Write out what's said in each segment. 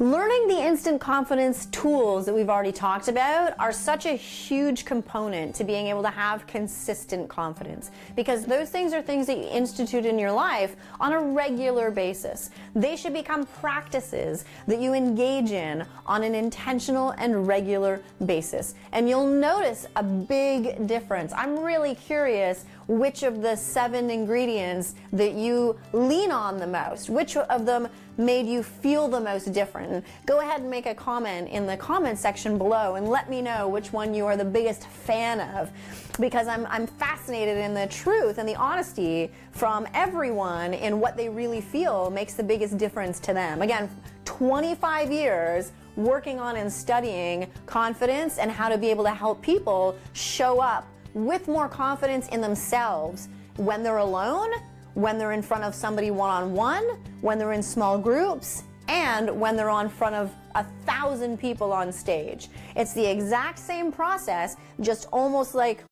Learning the instant confidence tools that we've already talked about are such a huge component to being able to have consistent confidence, because those things are things that you institute in your life on a regular basis. They should become practices that you engage in on an intentional and regular basis. And you'll notice a big difference. I'm really curious which of the 7 ingredients that you lean on the most, which of them made you feel the most different. Go ahead and make a comment in the comment section below and let me know which one you are the biggest fan of, because I'm fascinated in the truth and the honesty from everyone in what they really feel makes the biggest difference to them. Again, 25 years working on and studying confidence and how to be able to help people show up with more confidence in themselves when they're alone, when they're in front of somebody one-on-one, when they're in small groups, and when they're in front of 1,000 people on stage. It's the exact same process, just almost like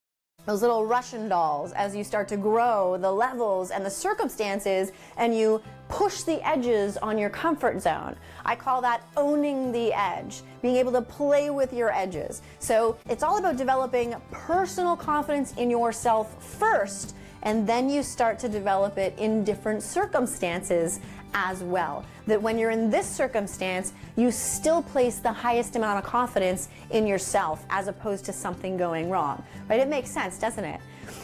those little Russian dolls. As you start to grow the levels and the circumstances and you push the edges on your comfort zone. I call that owning the edge, being able to play with your edges. So it's all about developing personal confidence in yourself first, and then you start to develop it in different circumstances as well. That when you're in this circumstance, you still place the highest amount of confidence in yourself as opposed to something going wrong, right? It makes sense, doesn't it?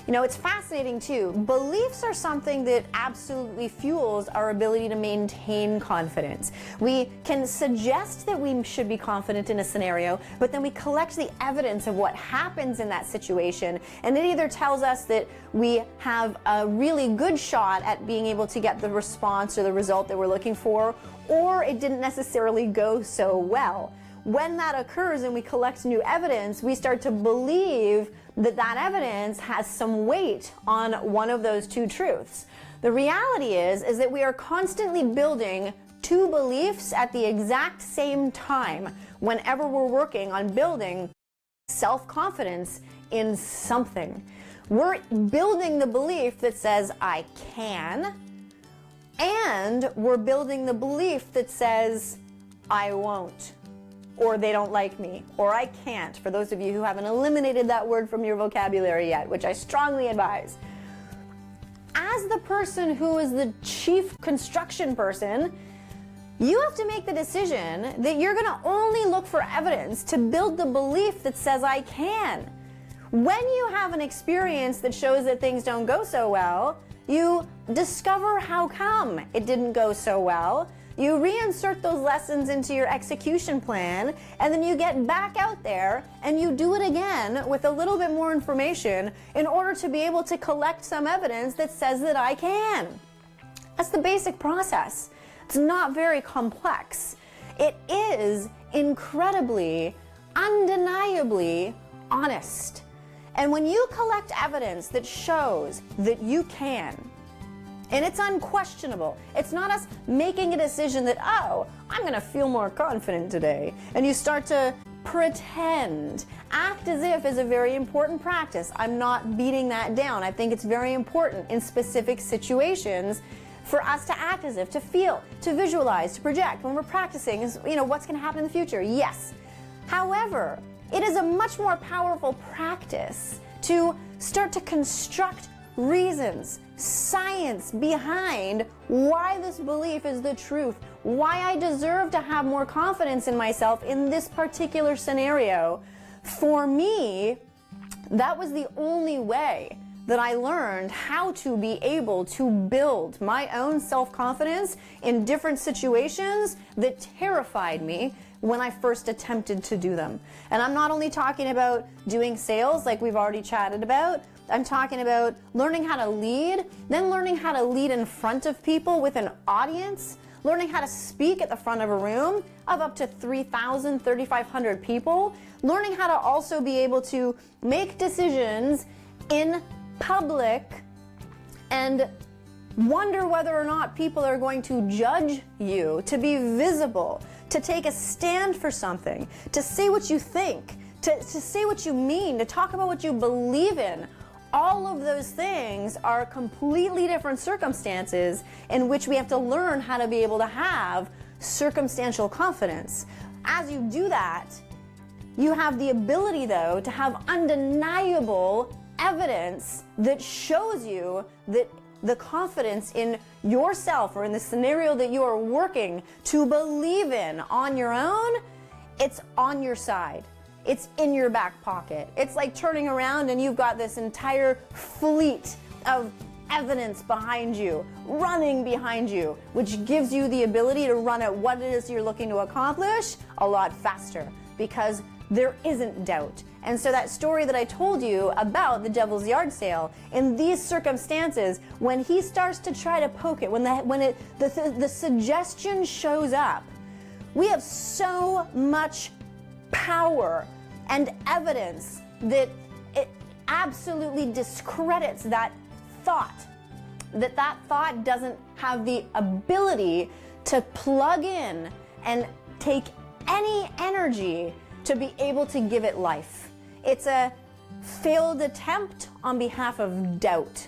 You know, it's fascinating too. Beliefs are something that absolutely fuels our ability to maintain confidence. We can suggest that we should be confident in a scenario, but then we collect the evidence of what happens in that situation, and it either tells us that we have a really good shot at being able to get the response or the result that we're looking for, or it didn't necessarily go so well. When that occurs and we collect new evidence, we start to believe that that evidence has some weight on one of those two truths. The reality is that we are constantly building two beliefs at the exact same time whenever we're working on building self-confidence in something. We're building the belief that says, I can, and we're building the belief that says, I won't, or they don't like me, or I can't, for those of you who haven't eliminated that word from your vocabulary yet, which I strongly advise. As the person who is the chief construction person, you have to make the decision that you're going to only look for evidence to build the belief that says I can. When you have an experience that shows that things don't go so well, you discover how come it didn't go so well. You reinsert those lessons into your execution plan, and then you get back out there and you do it again with a little bit more information in order to be able to collect some evidence that says that I can. That's the basic process. It's not very complex. It is incredibly, undeniably honest. And when you collect evidence that shows that you can, and it's unquestionable. It's not us making a decision that, oh, I'm going to feel more confident today. And you start to pretend. Act as if is a very important practice. I'm not beating that down. I think it's very important in specific situations for us to act as if, to feel, to visualize, to project. When we're practicing, is, you know, what's going to happen in the future? Yes. However, it is a much more powerful practice to start to construct reasons, science behind why this belief is the truth, why I deserve to have more confidence in myself in this particular scenario. For me, that was the only way that I learned how to be able to build my own self-confidence in different situations that terrified me when I first attempted to do them. And I'm not only talking about doing sales like we've already chatted about, I'm talking about learning how to lead, then learning how to lead in front of people with an audience, learning how to speak at the front of a room of up to 3,000, 3,500 people, learning how to also be able to make decisions in public and wonder whether or not people are going to judge you, to be visible, to take a stand for something, to say what you think, to say what you mean, to talk about what you believe in. All of those things are completely different circumstances in which we have to learn how to be able to have circumstantial confidence. As you do that, you have the ability, though, to have undeniable evidence that shows you that the confidence in yourself or in the scenario that you are working to believe in on your own, it's on your side. It's in your back pocket. It's like turning around and you've got this entire fleet of evidence behind you, running behind you, which gives you the ability to run at what it is you're looking to accomplish a lot faster, because there isn't doubt. And so that story that I told you about the devil's yard sale, in these circumstances, when he starts to try to poke it, when the suggestion shows up, we have so much power and evidence that it absolutely discredits that thought. That thought doesn't have the ability to plug in and take any energy to be able to give it life. It's a failed attempt on behalf of doubt.